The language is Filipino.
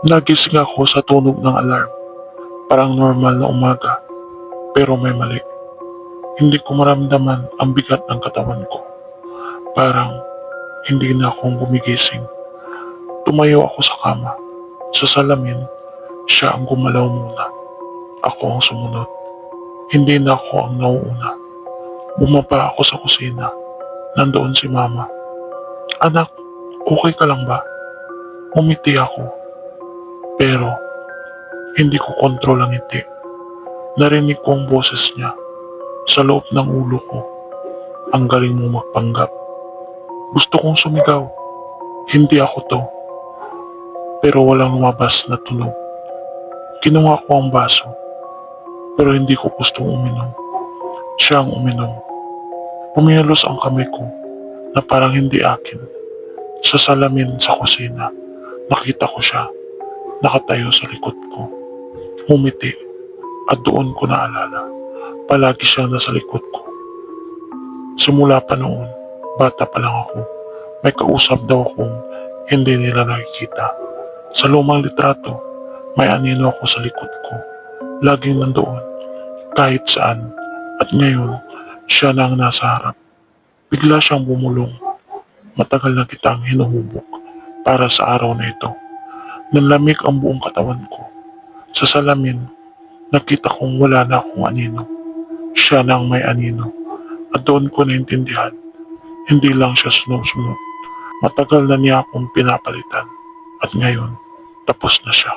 Nagising ako sa tunog ng alarm. Parang normal na umaga, pero may mali. Hindi ko maramdaman ang bigat ng katawan ko. Parang hindi na akong gumigising. Tumayo ako sa kama. Sa salamin, siya ang gumalaw muna. Ako ang sumunod. Hindi na ako ang nauuna. Bumaba ako sa kusina. Nandoon si Mama. "Anak, okay ka lang ba?" Umiti ako. Pero hindi ko kontrol ang ngiti. Narinig ko ang boses niya sa loob ng ulo ko. "Ang galing mo magpanggap." Gusto kong sumigaw. Hindi ako to. Pero walang lumabas na tunog. Kinuha ko ang baso. Pero hindi ko gustong uminom. Siya ang uminom. Pumihalos ang kamay ko na parang hindi akin. Sa salamin sa kusina, nakita ko siya. Nakatayo sa likod ko. Humiti. At doon ko naalala. Palagi siyang nasa likod ko. Simula pa noon, bata pa lang ako. May kausap daw akong hindi nila nakikita. Sa lumang litrato, may anino ako sa likod ko. Laging nandoon, kahit saan. At ngayon, siya na ang nasa harap. Bigla siyang bumulong. Matagal na kitang hinuhubok para sa araw na ito. Nanlamig ang buong katawan ko. Sa salamin, nakita kong wala na akong anino. Siya na ang may anino. At doon ko naintindihan, hindi lang siya sunod-sunod. Matagal na niya akong pinapalitan. At ngayon, tapos na siya.